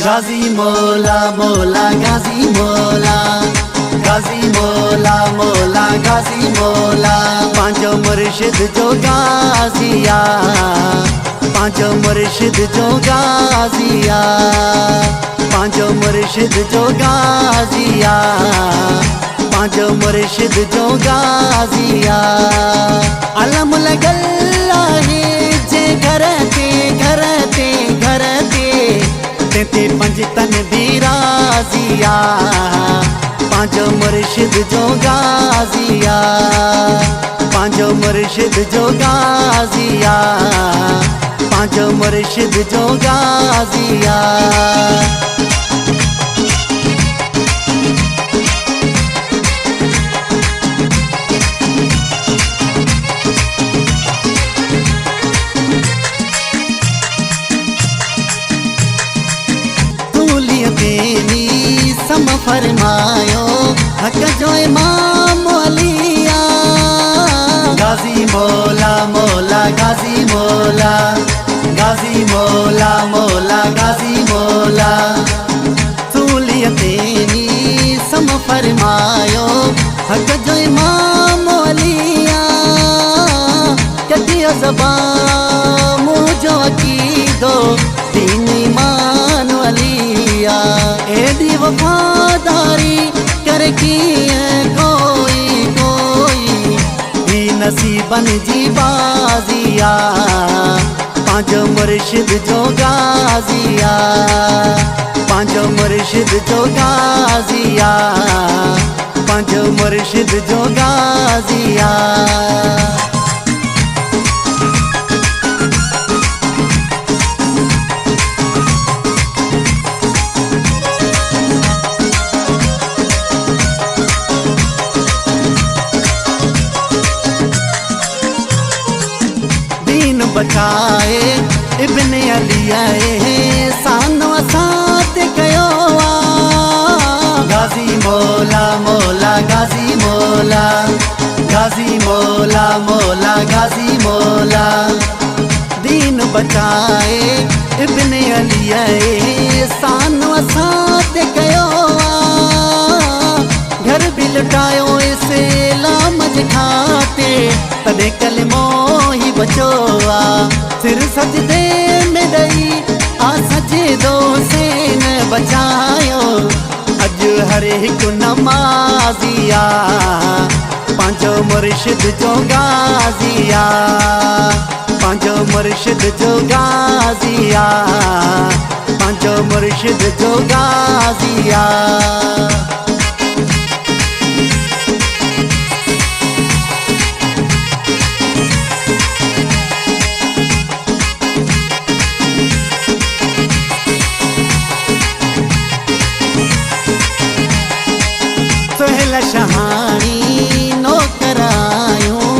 गाजी मौला मौला गाजी मौला, गाजी मौला मौला गाजी मौला। पांचो मुर्शिद जो गाजिया, पांचो मुर्शिद जो गाजिया, पांचो मुर्शिद जो गाजिया, पांचो मुर्शिद जो गाजिया। अलम लगल आहे जे घर ते घर ते घर ते ते पंज तन भी राजिया। पांचो मुर्शिद जो गाजिया, पांचो मुर्शिद जो गाजिया, पांचो मुर्शिद जो गाजिया। सम फरमायो हक जो इमाम अलिया। गाजी मौला मौला गाजी मौला, गाजी मौला मौला गाजी मौला। सूलियतेनी सम फरमायो हक जो इमाम अलिया। कदियो ज़बा मुझो अकीदो दीन ईमान अलिया। एडी वफादारी कर की है कोई कोई ही नसीबन जी बाजिया। पांचो मुर्शिद जो गाजिया, पांचो मुर्शिद जो गाजिया, पांचो मुर्शिद जो गाजिया। बचाए इब्न अली सानो साथ कयो। गाजी मौला मौला गाजी मौला, गाजी मौला मौला गाजी मौला। दीन बचाए इब्न अली सानो साथ कयो। घर भी लुटायो इस्लाम जे खाते तॾहिं कलमो ही बचो आ। सिर सजदे में ॾेई आ सजदो से न बचायो। अॼु हर हिकु नमाज़िया पांचो मुर्शिद जो गाजिया, पांचो मुर्शिद जो गाजिया, पांचो मुर्शिद जो गाजिया। सोहेल शहानी नौकरायूं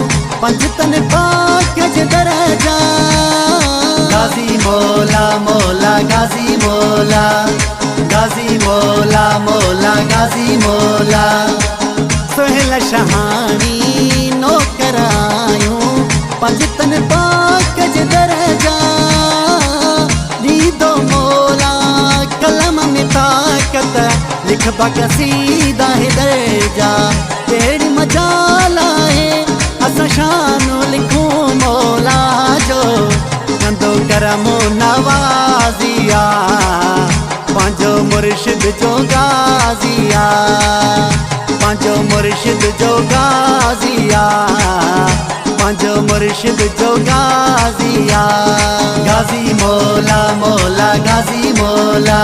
पंज तन पाक जे दरजा। गाजी मौला मौला गाजी मौला, गाजी मौला मौला गाजी मौला। सोहेल शहानी नौकरायूं पंज तन पाक जे दरजा। दीदो मौला कलम में ताकत लिख बकसीदा है दर्जा। तेरी मजाल है असा शानो लिखूं मौला जो कंदो करमो नवाजिया। पांचो मुर्शिद जो गाजिया, पांचो मुर्शिद जो गाजिया, पांचो मुर्शिद जो गाजिया। गाजी मौला मौला गाजी मौला।